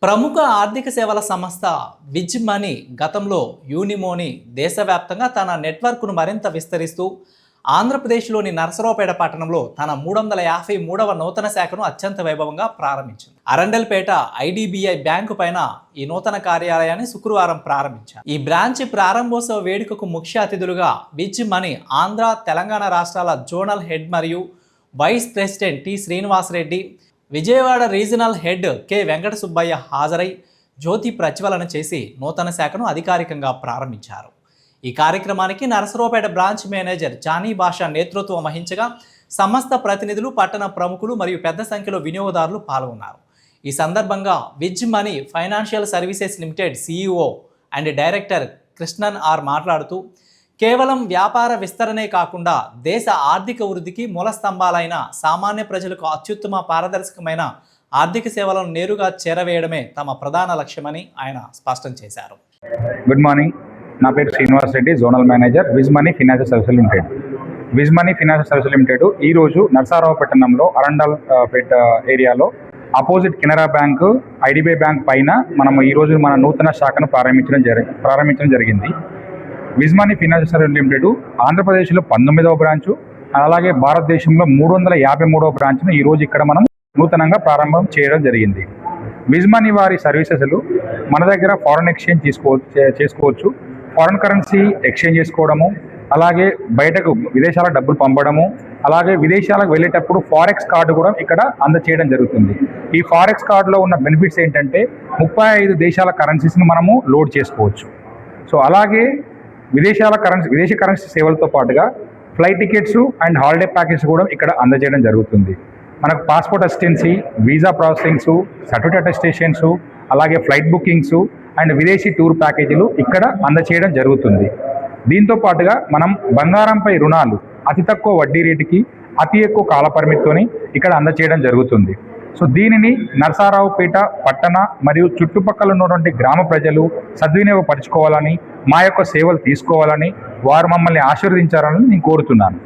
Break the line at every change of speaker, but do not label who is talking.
ప్రముఖ ఆర్థిక సేవల సంస్థ విజ్ మనీ గతంలో యూనిమోని దేశవ్యాప్తంగా తన నెట్వర్క్ను మరింత విస్తరిస్తూ ఆంధ్రప్రదేశ్లోని నరసరావుపేట పట్టణంలో తన 353వ నూతన శాఖను అత్యంత వైభవంగా ప్రారంభించింది. అరండల్పేట ఐడిబిఐ బ్యాంకు పైన ఈ నూతన కార్యాలయాన్ని శుక్రవారం ప్రారంభించారు. ఈ బ్రాంచ్ ప్రారంభోత్సవ వేడుకకు ముఖ్య అతిథులుగా విజ్ మనీ ఆంధ్ర, తెలంగాణ రాష్ట్రాల జోనల్ హెడ్ మరియు vice president T Srinivasareddy, Vijayawada regional head K Venkata Subbaiah హాజరై జ్యోతి ప్రజ్వలన చేసి నూతన శాఖను అధికారికంగా ప్రారంభించారు. ఈ కార్యక్రమానికి నరసరావుపేట బ్రాంచ్ మేనేజర్ జానీ భాష నేతృత్వం వహించగా సంస్థ ప్రతినిధులు, పట్టణ ప్రముఖులు మరియు పెద్ద సంఖ్యలో వినియోగదారులు పాల్గొన్నారు. ఈ సందర్భంగా Wiz Money financial services limited CEO and director Krishnan R మాట్లాడుతూ, కేవలం వ్యాపార విస్తరణే కాకుండా దేశ ఆర్థిక వృద్ధికి మూల స్తంభాలైన సామాన్య ప్రజలకు అత్యుత్తమ పారదర్శకమైన ఆర్థిక సేవలను నేరుగా చేరవేయడమే తమ ప్రధాన లక్ష్యమని ఆయన స్పష్టం చేశారు.
గుడ్ మార్నింగ్, నా పేరు Srinivas Reddy, zonal manager Wiz Money financial services limited. Wiz Money financial services limited ఈరోజు నరసరావు పట్టణంలో అరండల్పేట ఏరియాలో opposite Canara bank, IDBI bank పైన మనం ఈరోజు మన నూతన శాఖను ప్రారంభించడం జరిగింది. Wiz Money financial services limited ఆంధ్రప్రదేశ్లో 19వ బ్రాంచు, అలాగే భారతదేశంలో 353వ బ్రాంచ్ను ఈరోజు ఇక్కడ మనం నూతనంగా ప్రారంభం చేయడం జరిగింది. విజ్ మనీ వారి సర్వీసెస్లు మన దగ్గర ఫారెన్ ఎక్స్చేంజ్ చేసుకోవచ్చు, ఫారెన్ కరెన్సీ ఎక్స్చేంజ్ చేసుకోవడము, అలాగే బయటకు విదేశాల డబ్బులు పంపడము, అలాగే విదేశాలకు వెళ్ళేటప్పుడు ఫారెక్స్ కార్డు కూడా ఇక్కడ అందచేయడం జరుగుతుంది. ఈ ఫారెక్స్ కార్డులో ఉన్న బెనిఫిట్స్ ఏంటంటే 35 దేశాల కరెన్సీస్ని మనము లోడ్ చేసుకోవచ్చు. సో అలాగే విదేశీ కరెన్సీ సేవలతో పాటుగా flight tickets and holiday package కూడా ఇక్కడ అందజేయడం జరుగుతుంది. మనకు passport assistance, visa processings, certificate attestations, అలాగే ఫ్లైట్ బుకింగ్స్ అండ్ విదేశీ టూర్ ప్యాకేజీలు ఇక్కడ అందజేయడం జరుగుతుంది. దీంతో పాటుగా మనం బంగారంపై రుణాలు అతి తక్కువ వడ్డీ రేటుకి అతి ఎక్కువ కాల పరిమితితోని ఇక్కడ అందజేయడం జరుగుతుంది. సో దీనిని నరసరావుపేట పట్టణ మరియు చుట్టుపక్కల ఉన్నటువంటి గ్రామ ప్రజలు సద్వినియోగపరచుకోవాలని, మా యొక్క సేవలు తీసుకోవాలని, వారు మమ్మల్ని ఆశీర్వదించాలని నేను కోరుతున్నాను.